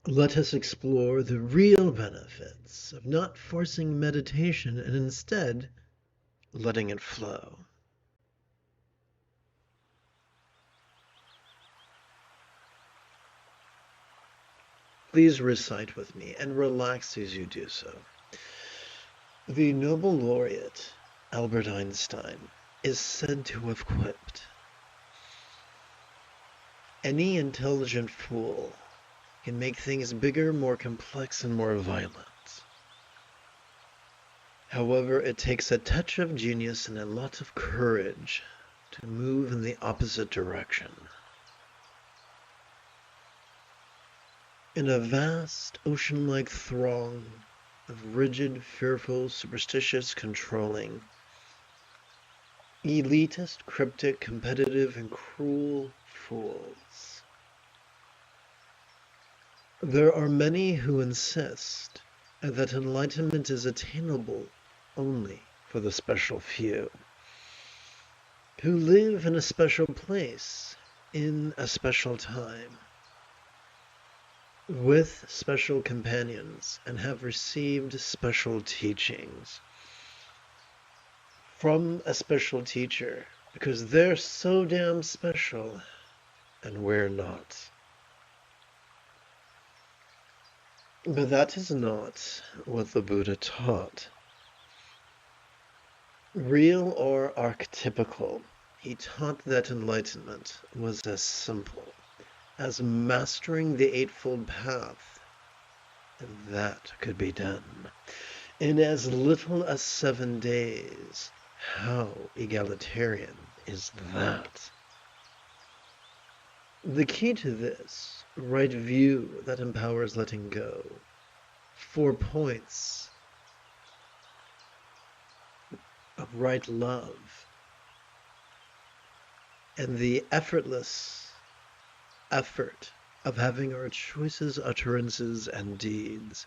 Let us explore the real benefits of not forcing meditation and instead letting it flow. Please recite with me and relax as you do so. The Nobel laureate, Albert Einstein, is said to have quipped, "Any intelligent fool can make things bigger, more complex, and more violent. However, it takes a touch of genius and a lot of courage to move in the opposite direction." In a vast, ocean-like throng of rigid, fearful, superstitious, controlling, elitist, cryptic, competitive, and cruel fools, there are many who insist that enlightenment is attainable only for the special few, who live in a special place, in a special time, with special companions, and have received special teachings from a special teacher, because they're so damn special and we're not. But that is not what the Buddha taught. Real or archetypical, he taught that enlightenment was as simple as mastering the Eightfold Path, and that could be done in as little as 7 days. How egalitarian is that? The key to this, right view that empowers letting go, 4 points of right love, and the effortless effort of having our choices, utterances, and deeds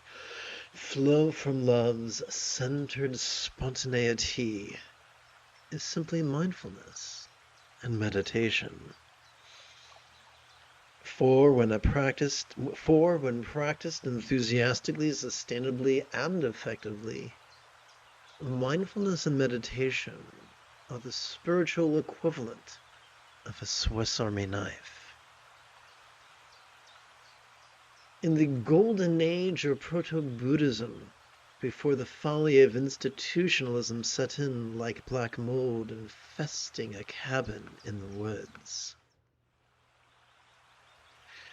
flow from love's centered spontaneity, is simply mindfulness and meditation. For when practiced enthusiastically, sustainably, and effectively, mindfulness and meditation are the spiritual equivalent of a Swiss Army knife. In the golden age of proto-Buddhism, before the folly of institutionalism set in like black mold infesting a cabin in the woods,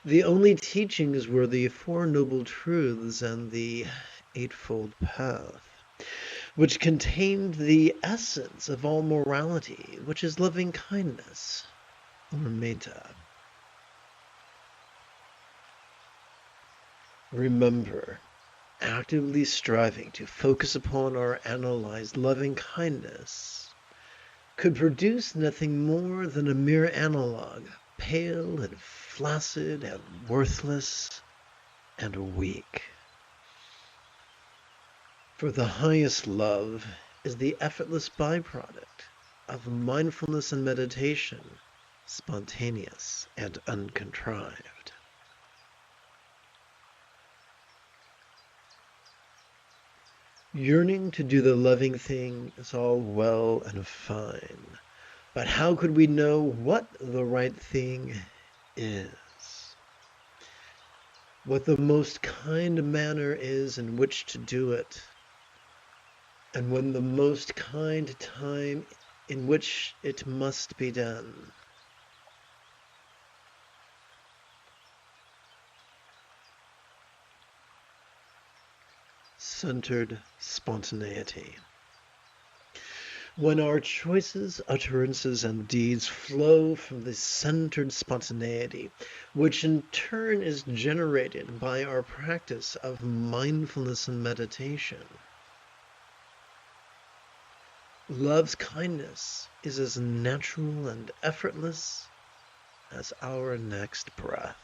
the only teachings were the Four Noble Truths and the Eightfold Path, which contained the essence of all morality, which is loving kindness, or metta. Remember, actively striving to focus upon or analyze loving kindness could produce nothing more than a mere analog, pale and flaccid and worthless and weak. For the highest love is the effortless byproduct of mindfulness and meditation, spontaneous and uncontrived. Yearning to do the loving thing is all well and fine, but how could we know what the right thing is? What the most kind manner is in which to do it, and when the most kind time in which it must be done? Centered spontaneity. When our choices, utterances, and deeds flow from this centered spontaneity, which in turn is generated by our practice of mindfulness and meditation, love's kindness is as natural and effortless as our next breath.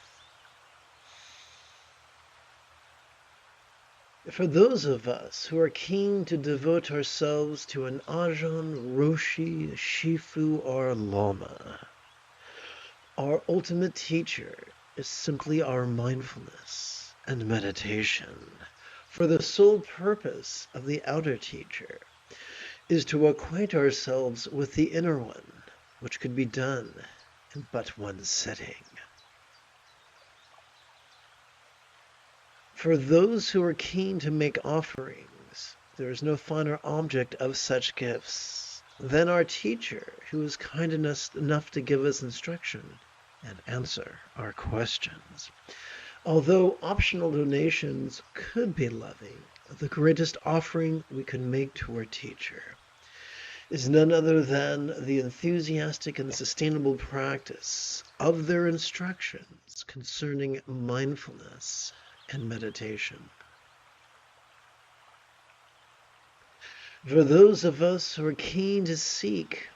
For those of us who are keen to devote ourselves to an Ajahn, Roshi, Shifu, or Lama, our ultimate teacher is simply our mindfulness and meditation. For the sole purpose of the outer teacher is to acquaint ourselves with the inner one, which could be done in but one sitting. For those who are keen to make offerings, there is no finer object of such gifts than our teacher, who is kind enough to give us instruction and answer our questions. Although optional donations could be loving, the greatest offering we could make to our teacher is none other than the enthusiastic and sustainable practice of their instructions concerning mindfulness and meditation. For those of us who are keen to seek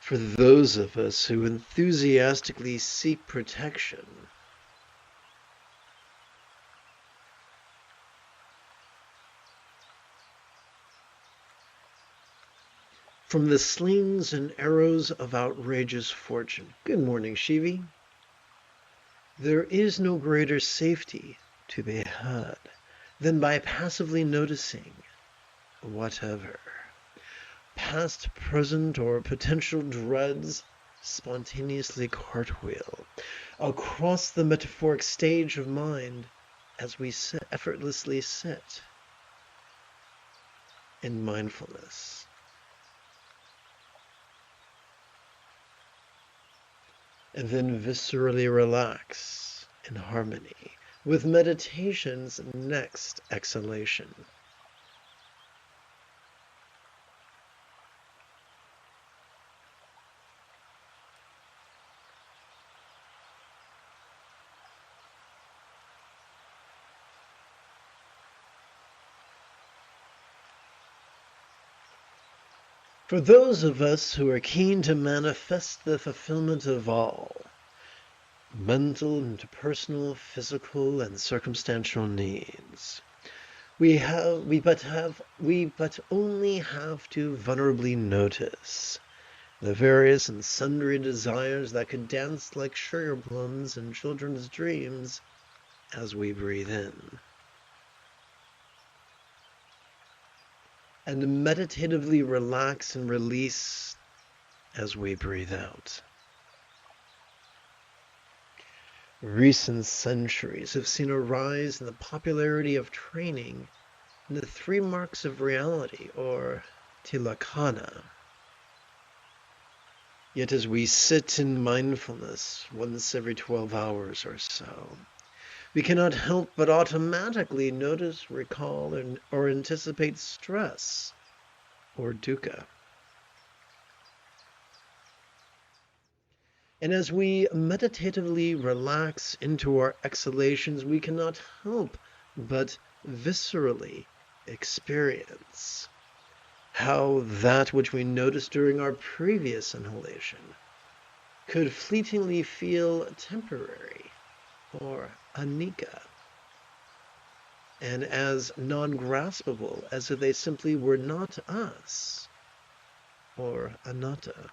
For those of us who enthusiastically seek protection, from the slings and arrows of outrageous fortune. Good morning, Shivi. There is no greater safety to be had than by passively noticing whatever past, present, or potential dreads spontaneously cartwheel across the metaphoric stage of mind as we effortlessly sit in mindfulness. And then viscerally relax in harmony with meditation's next exhalation. For those of us who are keen to manifest the fulfillment of all mental, interpersonal, physical, and circumstantial needs, we but only have to vulnerably notice the various and sundry desires that could dance like sugar plums in children's dreams as we breathe in, and meditatively relax and release as we breathe out. Recent centuries have seen a rise in the popularity of training in the 3 marks of reality, or tilakkhana. Yet as we sit in mindfulness once every 12 hours or so, we cannot help but automatically notice, recall, or anticipate stress or dukkha. And as we meditatively relax into our exhalations, we cannot help but viscerally experience how that which we noticed during our previous inhalation could fleetingly feel temporary or anicca, and as non-graspable as if they simply were not us, or anatta.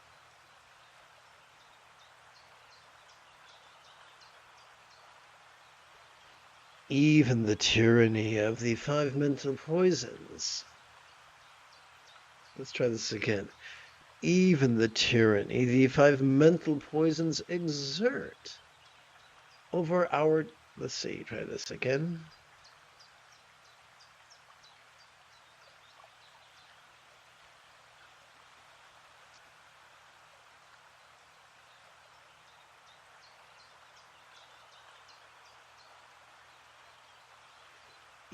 Even the tyranny of the 5 mental poisons. Let's try this again. Even the tyranny the 5 mental poisons exert over our... Let's see, try this again.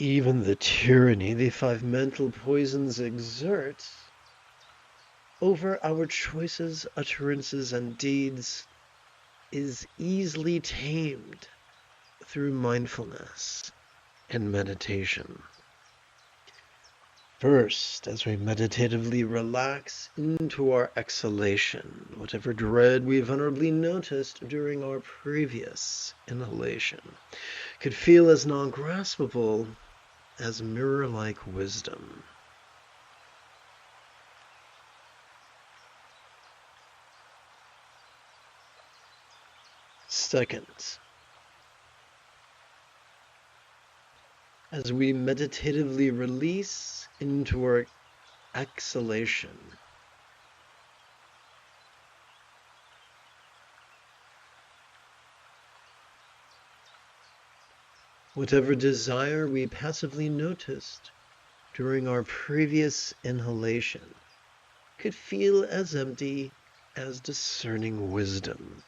Even the tyranny the 5 mental poisons exert over our choices, utterances, and deeds is easily tamed through mindfulness and meditation. First, as we meditatively relax into our exhalation, whatever dread we vulnerably noticed during our previous inhalation could feel as non-graspable as mirror-like wisdom. Second, as we meditatively release into our exhalation, whatever desire we passively noticed during our previous inhalation could feel as empty as discerning wisdom.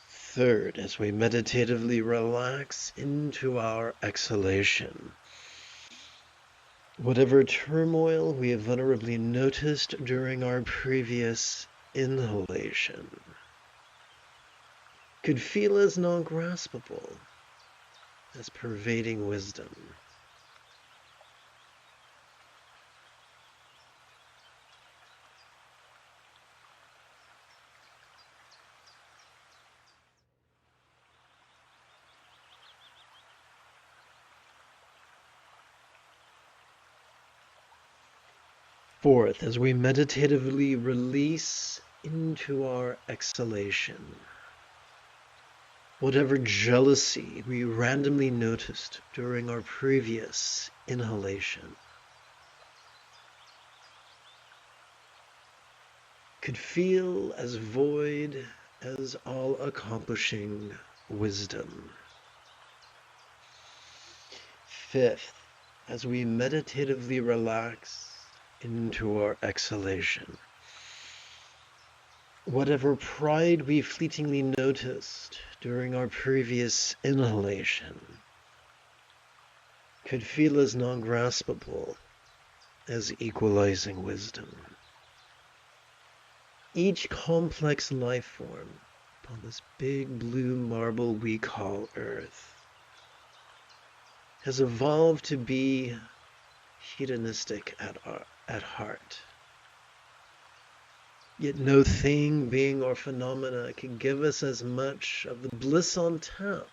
Third, as we meditatively relax into our exhalation, whatever turmoil we have vulnerably noticed during our previous inhalation could feel as non-graspable as pervading wisdom. Fourth, as we meditatively release into our exhalation, whatever jealousy we randomly noticed during our previous inhalation could feel as void as all-accomplishing wisdom. Fifth, as we meditatively relax into our exhalation, whatever pride we fleetingly noticed during our previous inhalation could feel as non-graspable as equalizing wisdom. Each complex life form upon this big blue marble we call Earth has evolved to be hedonistic at heart. Yet no thing, being, or phenomena can give us as much of the bliss on tap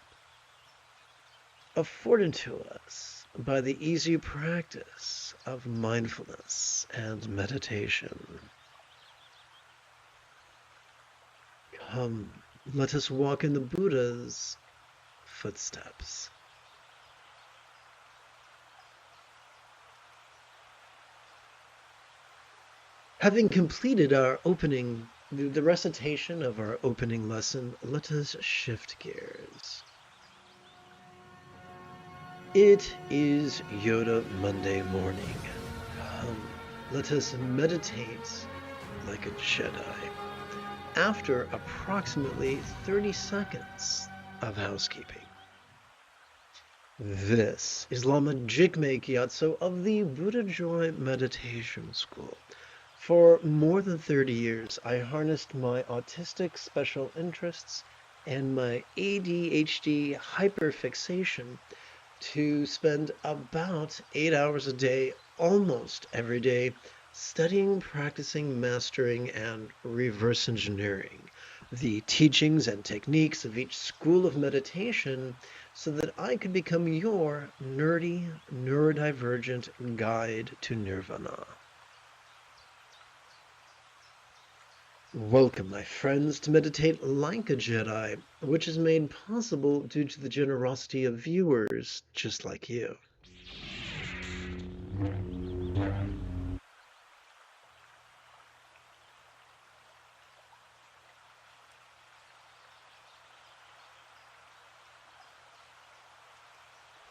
afforded to us by the easy practice of mindfulness and meditation. Come, let us walk in the Buddha's footsteps. Having completed our opening, the recitation of our opening lesson, let us shift gears. It is Yoda Monday morning. Come, let us meditate like a Jedi. After approximately 30 seconds of housekeeping. This is Lama Jigme Gyatso of the Buddha Joy Meditation School. For more than 30 years, I harnessed my autistic special interests and my ADHD hyperfixation to spend about 8 hours a day, almost every day, studying, practicing, mastering, and reverse engineering the teachings and techniques of each school of meditation so that I could become your nerdy, neurodivergent guide to nirvana. Welcome, my friends, to Meditate Like a Jedi, which is made possible due to the generosity of viewers just like you.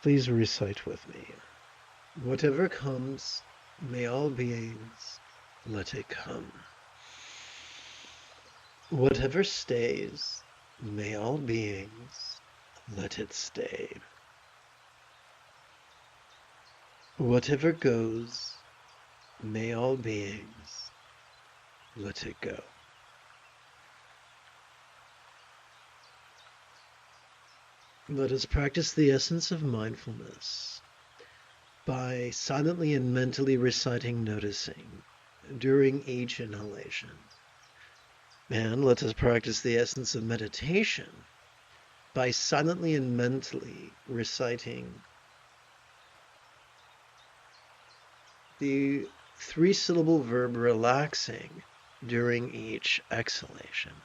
Please recite with me. Whatever comes, may all beings let it come. Whatever stays, may all beings let it stay. Whatever goes, may all beings let it go. Let us practice the essence of mindfulness by silently and mentally reciting noticing during each inhalation. And let us practice the essence of meditation by silently and mentally reciting the three-syllable verb relaxing during each exhalation.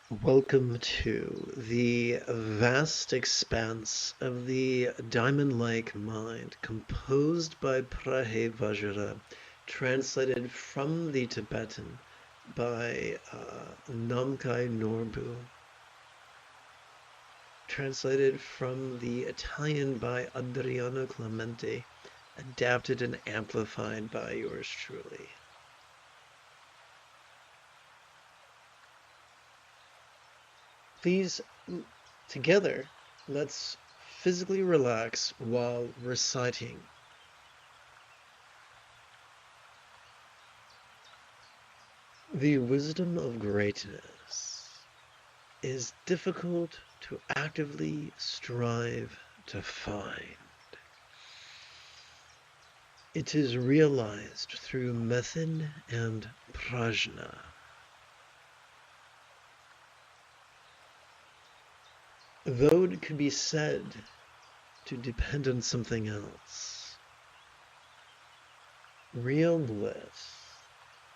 Welcome to the vast expanse of the diamond-like mind composed by Prahe Vajra, translated from the Tibetan by Namkai Norbu, translated from the Italian by Adriano Clemente, adapted and amplified by yours truly. Please, together, let's physically relax while reciting. The wisdom of greatness is difficult to actively strive to find. It is realized through method and prajna. Though it could be said to depend on something else, real bliss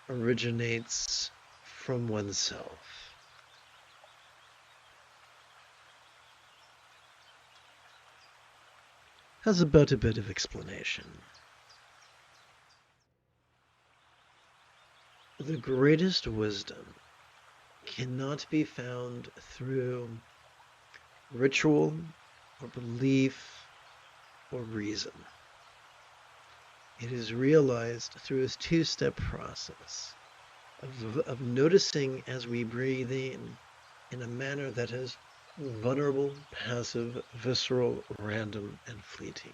originates from oneself. Has about a bit of explanation. The greatest wisdom cannot be found through ritual or belief or reason. It is realized through a two-step process of noticing as we breathe in a manner that is vulnerable, passive, visceral, random, and fleeting.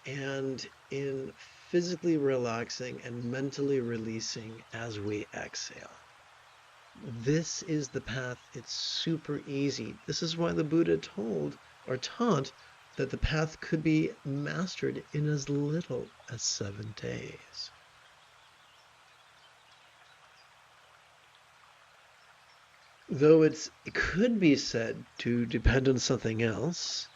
And in physically relaxing and mentally releasing as we exhale. This is the path. It's super easy. This is why the Buddha taught that the path could be mastered in as little as 7 days. Though it could be said to depend on something else,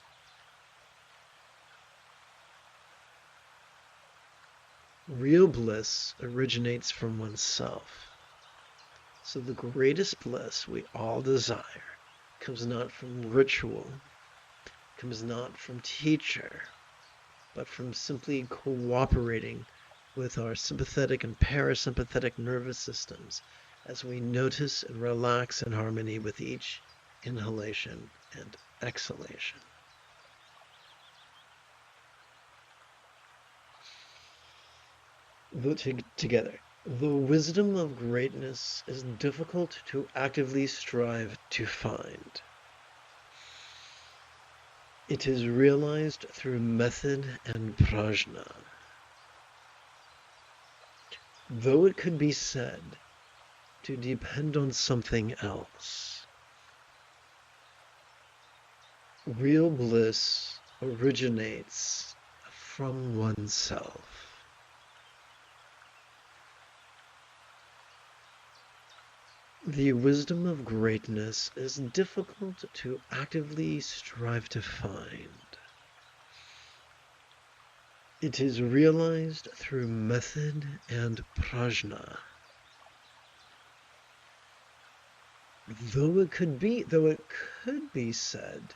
real bliss originates from oneself. So the greatest bliss we all desire comes not from ritual, comes not from teacher, but from simply cooperating with our sympathetic and parasympathetic nervous systems as we notice and relax in harmony with each inhalation and exhalation. Together. The wisdom of greatness is difficult to actively strive to find. It is realized through method and prajna. Though it could be said to depend on something else, real bliss originates from oneself. The wisdom of greatness is difficult to actively strive to find. It is realized through method and prajna. Though it could be said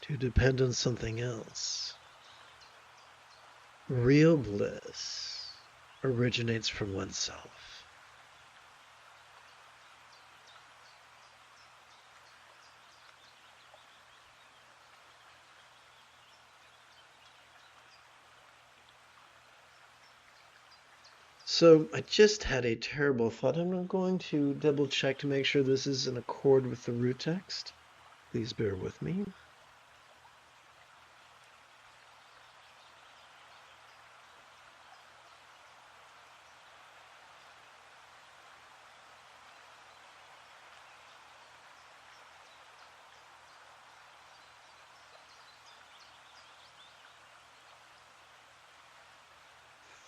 to depend on something else, real bliss originates from oneself. So I just had a terrible thought. I'm going to double check to make sure this is in accord with the root text. Please bear with me.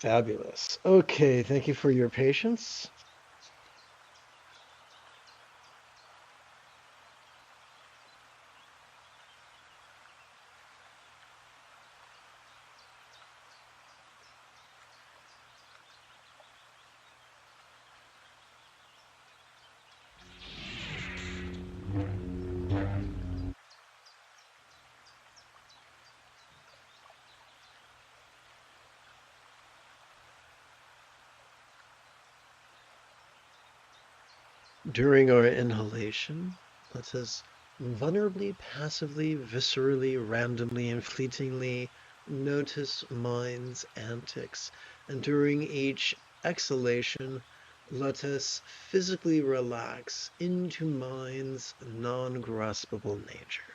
Fabulous. Okay, thank you for your patience. During our inhalation, let us vulnerably, passively, viscerally, randomly, and fleetingly notice mind's antics, and during each exhalation, let us physically relax into mind's non-graspable nature.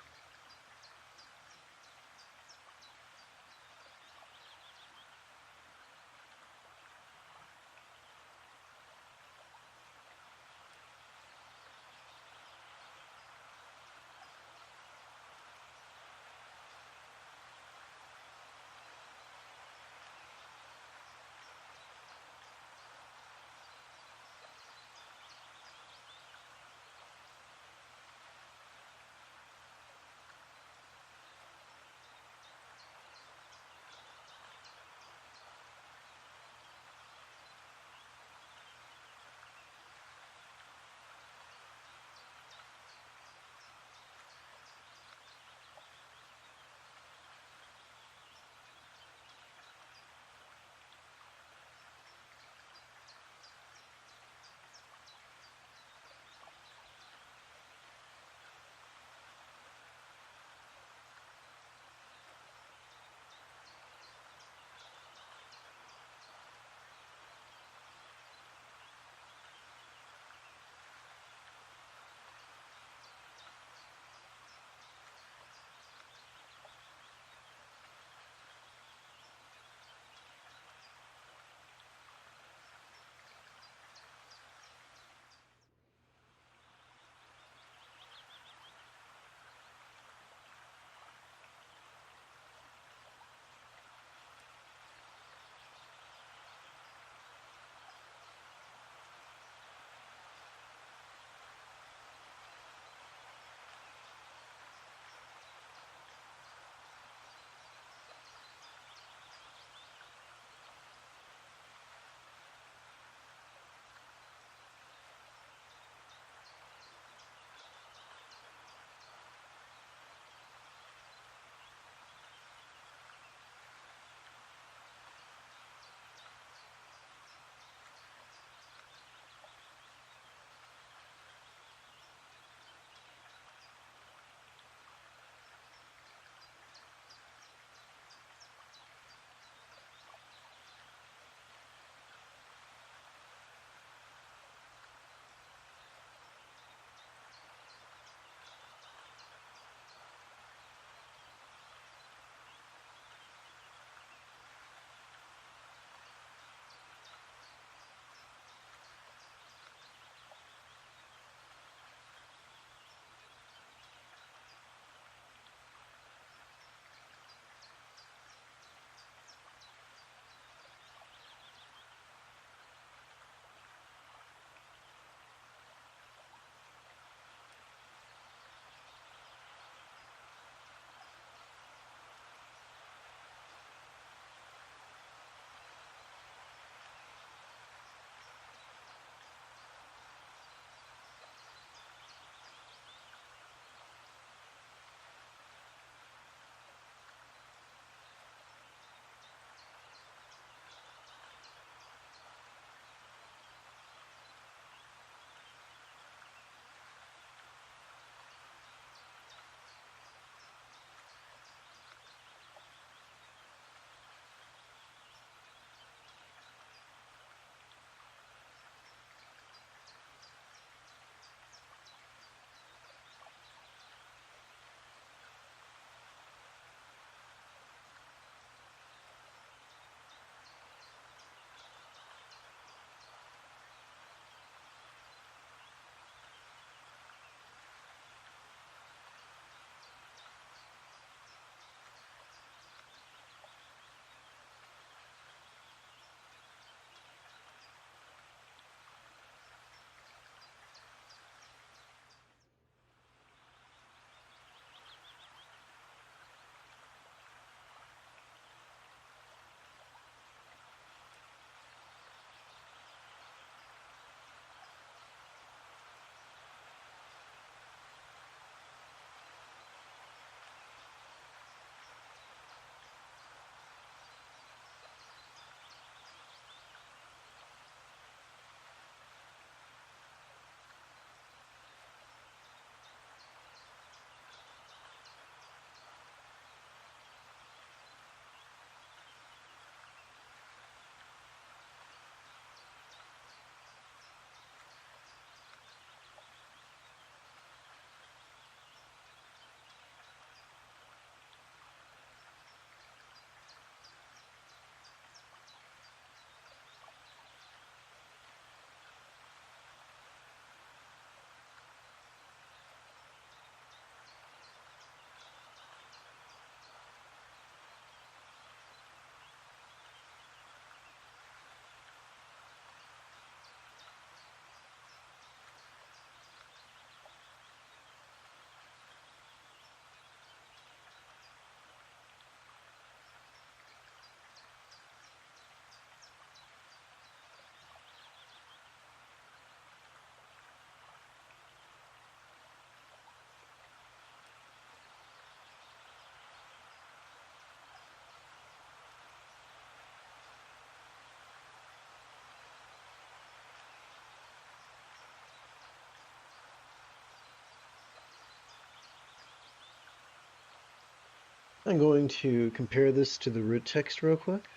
I'm going to compare this to the root text real quick.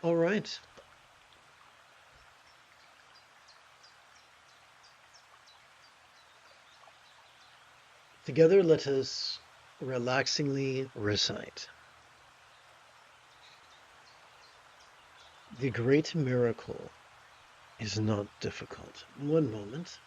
All right. Together, let us relaxingly recite. The great miracle is not difficult. One moment.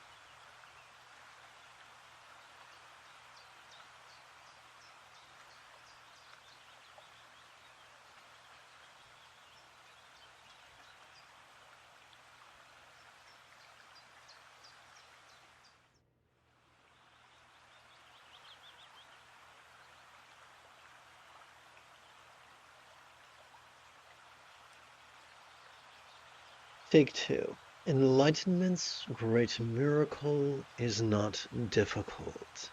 Take two. Enlightenment's great miracle is not difficult.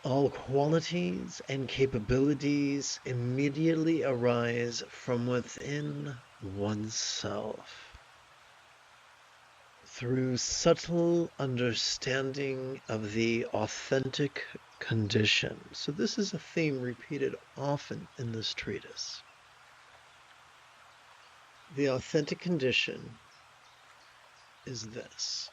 All qualities and capabilities immediately arise from within oneself. Through subtle understanding of the authentic condition. So this is a theme repeated often in this treatise. The authentic condition is this.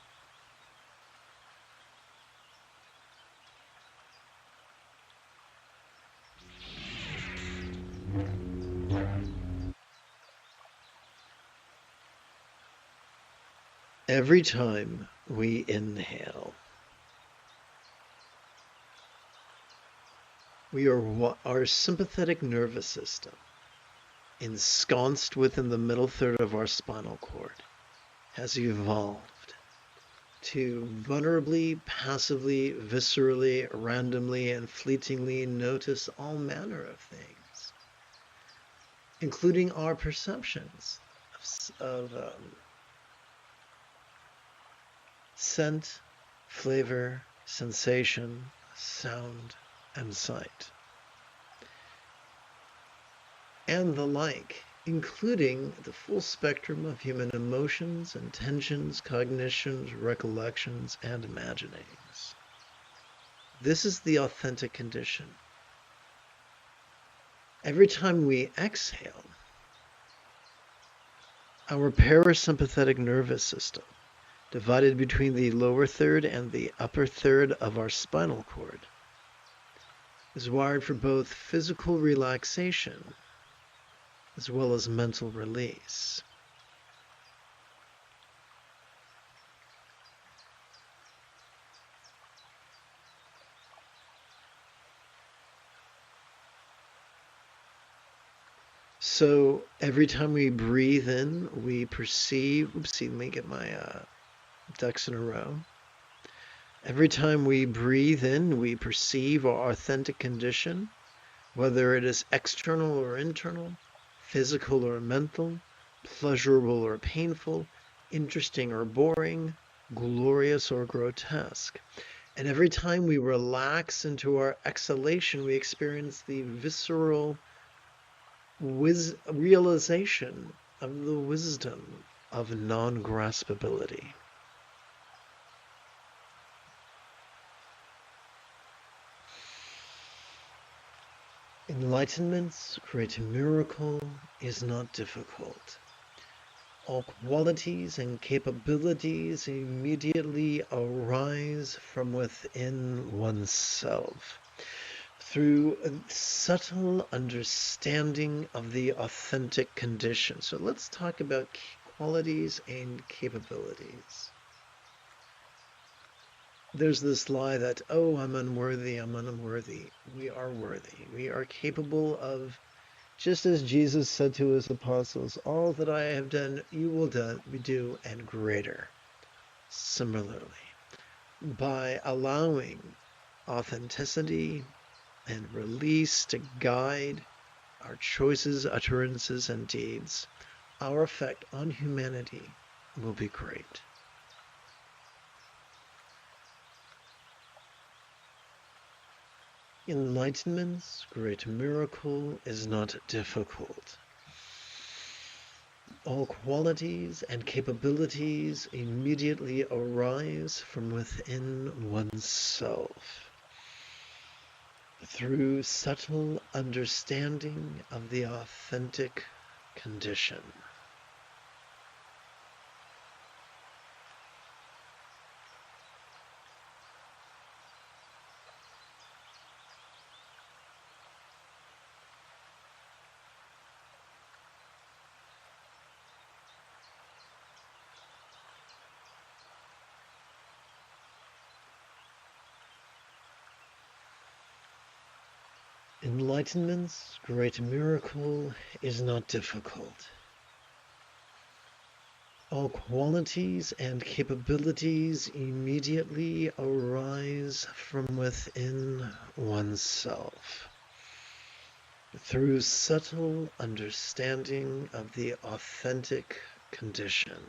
Every time we inhale, our sympathetic nervous system, ensconced within the middle third of our spinal cord, has evolved to vulnerably, passively, viscerally, randomly, and fleetingly notice all manner of things, including our perceptions of scent, flavor, sensation, sound, and sight, and the like, including the full spectrum of human emotions, intentions, cognitions, recollections, and imaginings. This is the authentic condition. Every time we exhale, our parasympathetic nervous system, divided between the lower third and the upper third of our spinal cord, is wired for both physical relaxation as well as mental release. So every time we breathe in, we perceive, oopsie, let me get my ducks in a row. Every time we breathe in, we perceive our authentic condition, whether it is external or internal, physical or mental, pleasurable or painful, interesting or boring, glorious or grotesque. And every time we relax into our exhalation, we experience the visceral realization of the wisdom of non-graspability. Enlightenment's great miracle is not difficult. All qualities and capabilities immediately arise from within oneself through a subtle understanding of the authentic condition. So let's talk about qualities and capabilities. There's this lie that, oh, I'm unworthy. We are worthy. We are capable of, just as Jesus said to his apostles, all that I have done, you will do, and greater. Similarly, by allowing authenticity and release to guide our choices, utterances, and deeds, our effect on humanity will be great. Enlightenment's great miracle is not difficult. All qualities and capabilities immediately arise from within oneself through subtle understanding of the authentic condition. Enlightenment's great miracle is not difficult. All qualities and capabilities immediately arise from within oneself through subtle understanding of the authentic condition.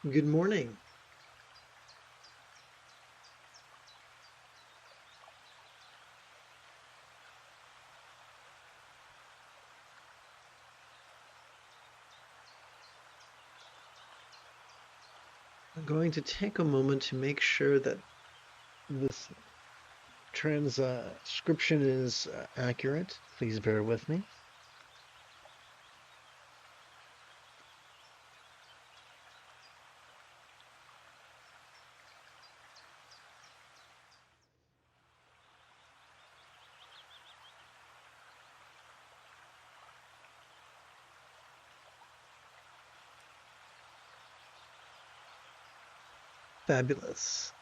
Good morning. I'm going to take a moment to make sure that this transcription is accurate. Please bear with me. Fabulous.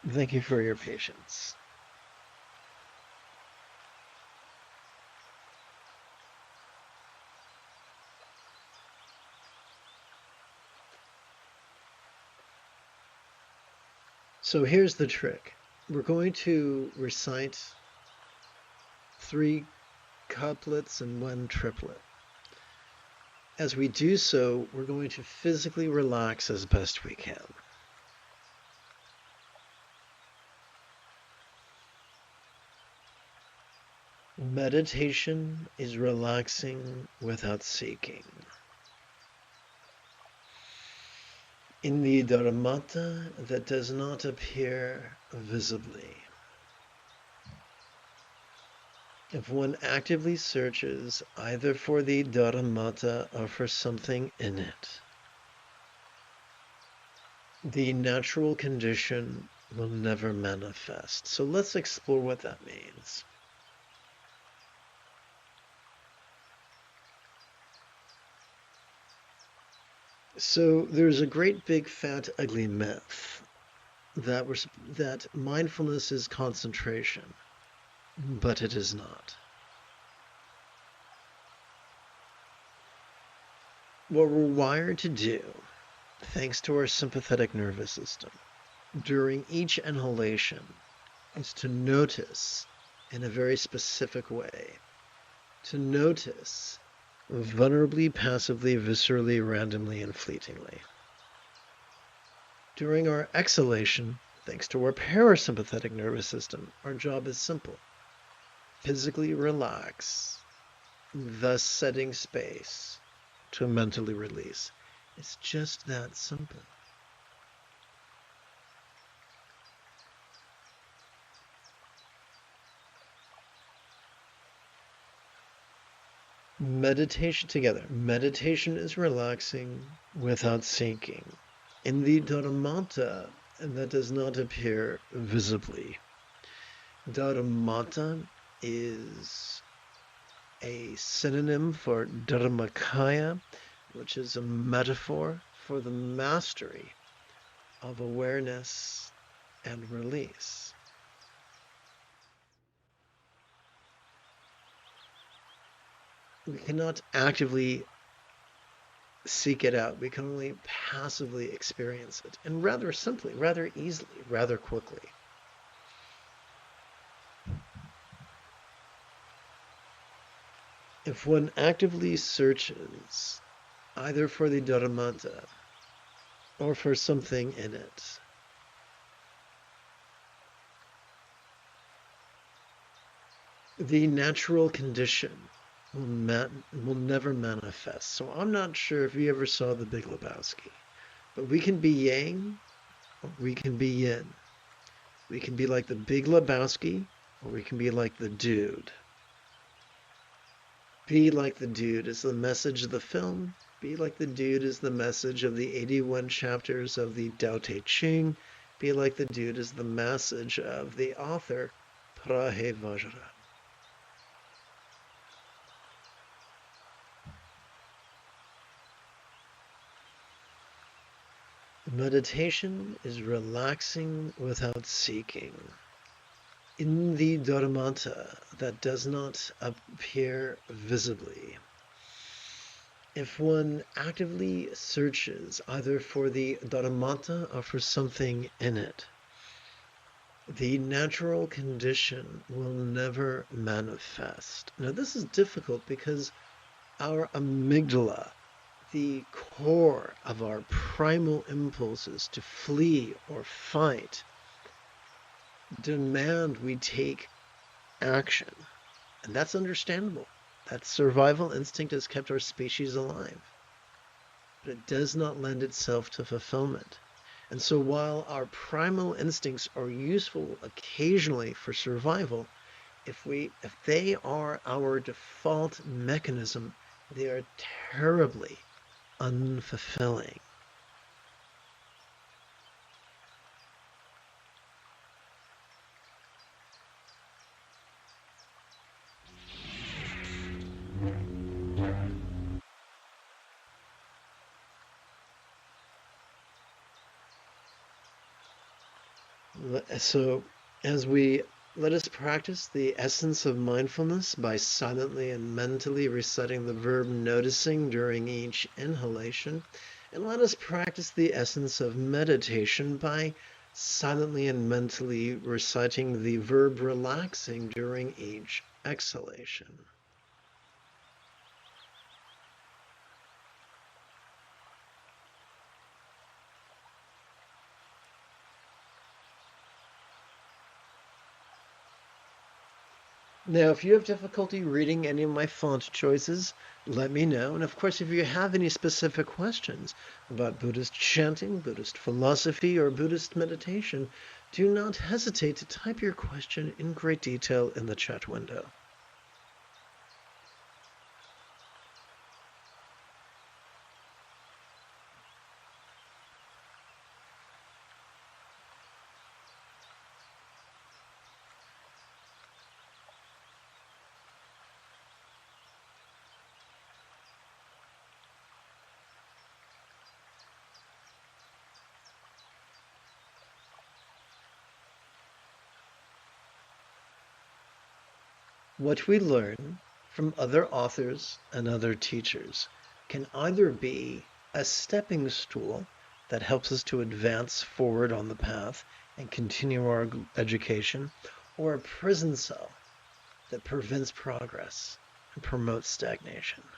Thank you for your patience. So here's the trick. We're going to recite 3 couplets and 1 triplet. As we do so, we're going to physically relax as best we can. Meditation is relaxing without seeking. In the Dharmata that does not appear visibly. If one actively searches either for the Dharmata or for something in it, the natural condition will never manifest. So let's explore what that means. So there's a great big fat ugly myth that mindfulness is concentration, but it is not. What we're wired to do, thanks to our sympathetic nervous system, during each inhalation is to notice in a very specific way, to notice vulnerably, passively, viscerally, randomly, and fleetingly. During our exhalation, thanks to our parasympathetic nervous system, our job is simple. Physically relax, thus setting space to mentally release. It's just that simple. Meditation together. Meditation is relaxing without seeking. In the Dharmata, that does not appear visibly. Dharmata is a synonym for Dharmakaya, which is a metaphor for the mastery of awareness and release. We cannot actively seek it out. We can only passively experience it, and rather simply, rather easily, rather quickly. If one actively searches either for the Dharmata or for something in it, the natural condition will never manifest. So I'm not sure if you ever saw The Big Lebowski, but we can be yang or we can be yin. We can be like the Big Lebowski or we can be like the dude. Be like the dude is the message of the film. Be like the dude is the message of the 81 chapters of the Tao Te Ching. Be like the dude is the message of the author Prahe Vajra. Meditation is relaxing without seeking. In the Dharmata that does not appear visibly. If one actively searches either for the Dharmata or for something in it, the natural condition will never manifest. Now this is difficult because our amygdala, the core of our primal impulses to flee or fight demand we take action. And that's understandable. That survival instinct has kept our species alive. But it does not lend itself to fulfillment. And so while our primal instincts are useful occasionally for survival, if they are our default mechanism, they are terribly unfulfilling. So let us practice the essence of mindfulness by silently and mentally reciting the verb noticing during each inhalation. And let us practice the essence of meditation by silently and mentally reciting the verb relaxing during each exhalation. Now, if you have difficulty reading any of my font choices, let me know. And of course, if you have any specific questions about Buddhist chanting, Buddhist philosophy, or Buddhist meditation, do not hesitate to type your question in great detail in the chat window. What we learn from other authors and other teachers can either be a stepping stool that helps us to advance forward on the path and continue our education, or a prison cell that prevents progress and promotes stagnation.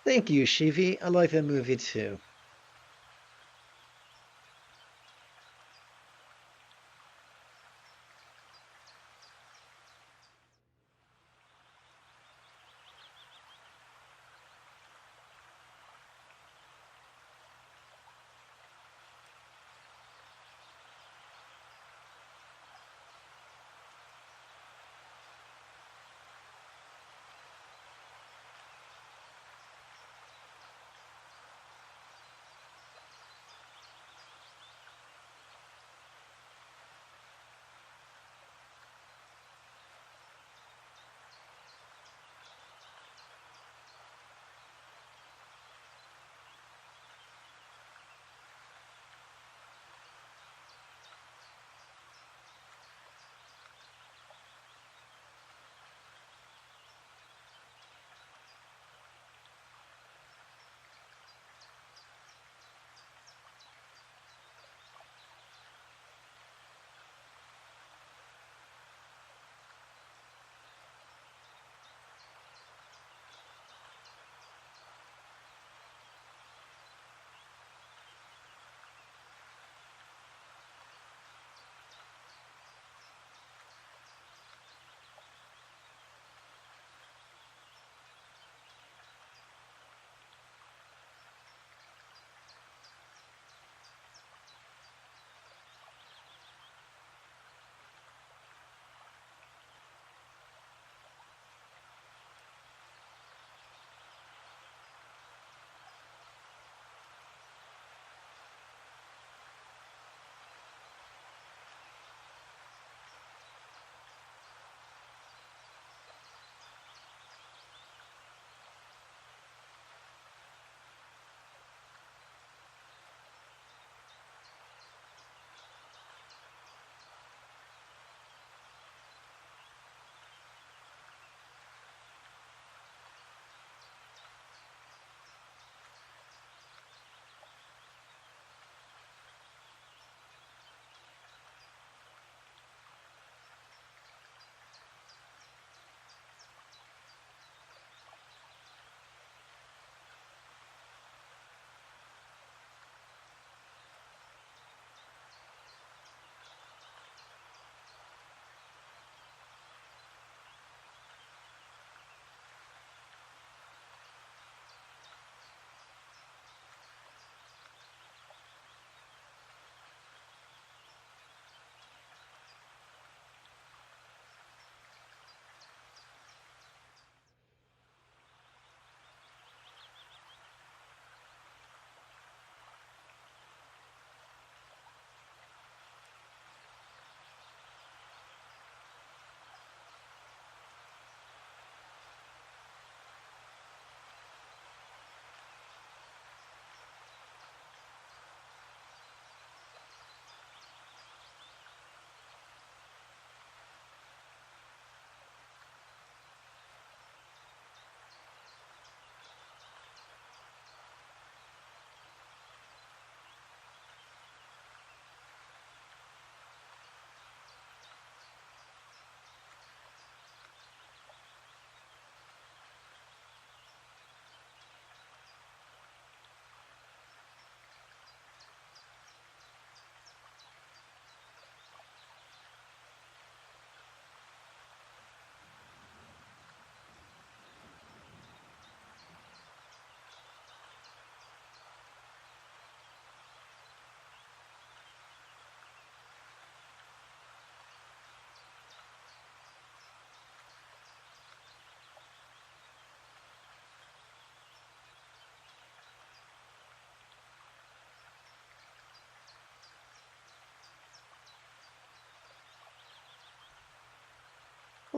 Thank you, Shivi. I like that movie too.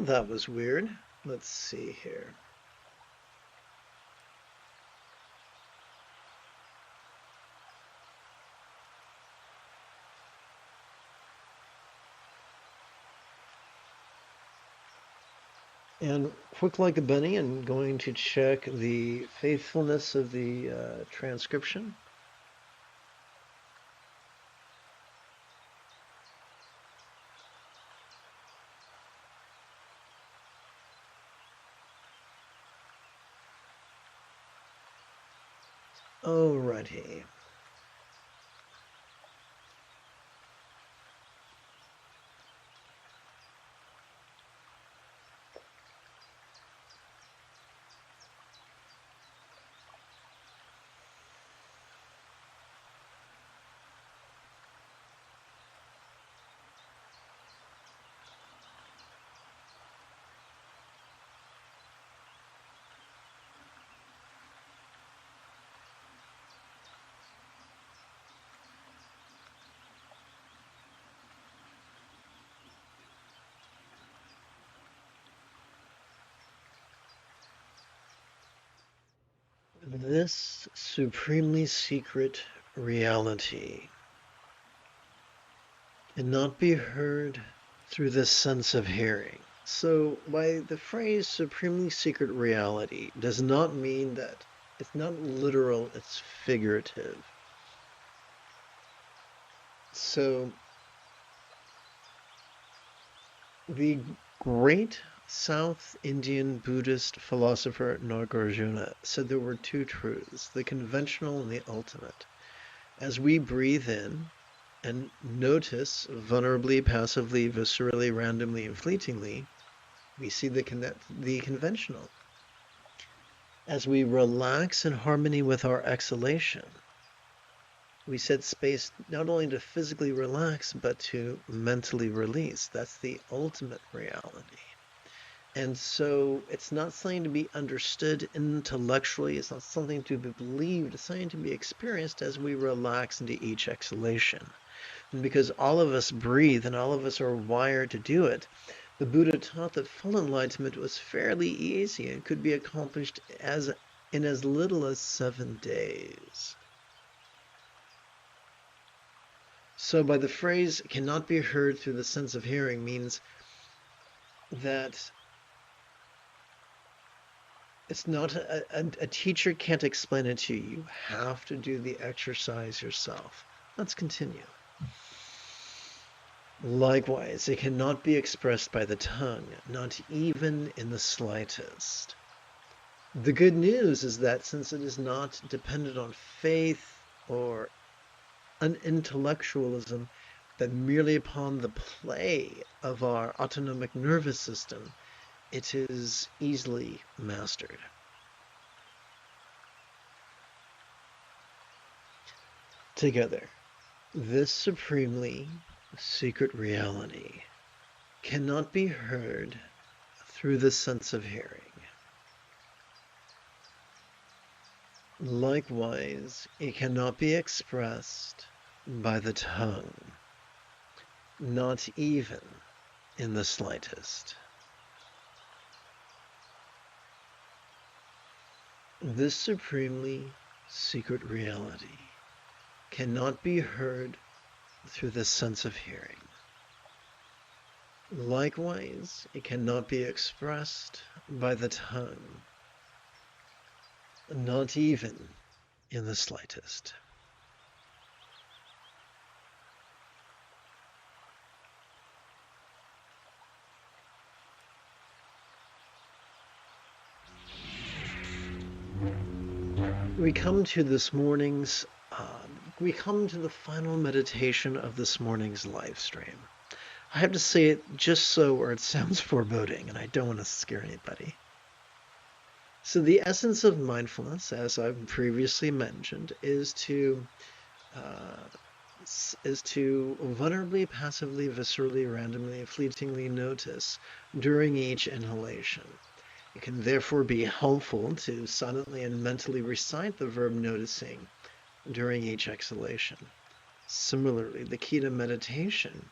Well, that was weird. Let's see here. And quick like a bunny, and going to check the faithfulness of the transcription. Alrighty. This supremely secret reality cannot be heard through the sense of hearing. So, by the phrase supremely secret reality does not mean that it's not literal, it's figurative. So, the great South Indian Buddhist philosopher Nagarjuna said there were two truths, the conventional and the ultimate. As we breathe in and notice vulnerably, passively, viscerally, randomly, and fleetingly, we see the conventional. As we relax in harmony with our exhalation, we set space not only to physically relax, but to mentally release. That's the ultimate reality. And so it's not something to be understood intellectually. It's not something to be believed. It's something to be experienced as we relax into each exhalation. And because all of us breathe and all of us are wired to do it, the Buddha taught that full enlightenment was fairly easy and could be accomplished in as little as 7 days. So by the phrase cannot be heard through the sense of hearing means that it's not a teacher can't explain it to you. You have to do the exercise yourself. Let's continue. Likewise, it cannot be expressed by the tongue, not even in the slightest. The good news is that since it is not dependent on faith or an intellectualism, that merely upon the play of our autonomic nervous system, it is easily mastered. Together, this supremely secret reality cannot be heard through the sense of hearing. Likewise, it cannot be expressed by the tongue, not even in the slightest. This supremely secret reality cannot be heard through the sense of hearing. Likewise, it cannot be expressed by the tongue, not even in the slightest. We come to the final meditation of this morning's live stream. I have to say it just so, or it sounds foreboding, and I don't want to scare anybody. So the essence of mindfulness, as I've previously mentioned, is to vulnerably, passively, viscerally, randomly, fleetingly notice during each inhalation. It can therefore be helpful to silently and mentally recite the verb noticing during each exhalation. Similarly, the key to meditation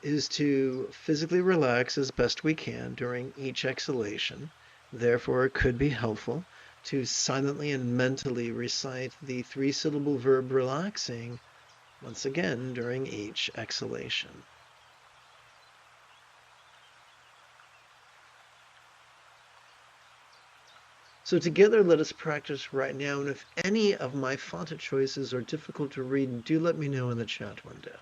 is to physically relax as best we can during each exhalation. Therefore, it could be helpful to silently and mentally recite the three-syllable verb relaxing once again during each exhalation. So together, let us practice right now, and if any of my font choices are difficult to read, do let me know in the chat window.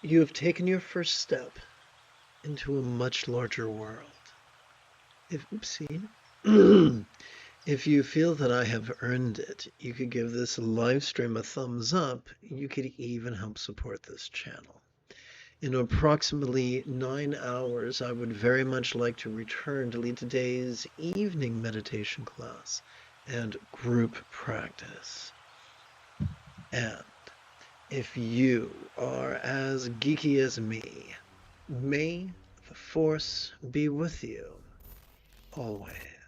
You have taken your first step into a much larger world. If you feel that I have earned it, you could give this live stream a thumbs up. You could even help support this channel. In approximately 9 hours, I would very much like to return to lead today's evening meditation class and group practice. And if you are as geeky as me, may the Force be with you always.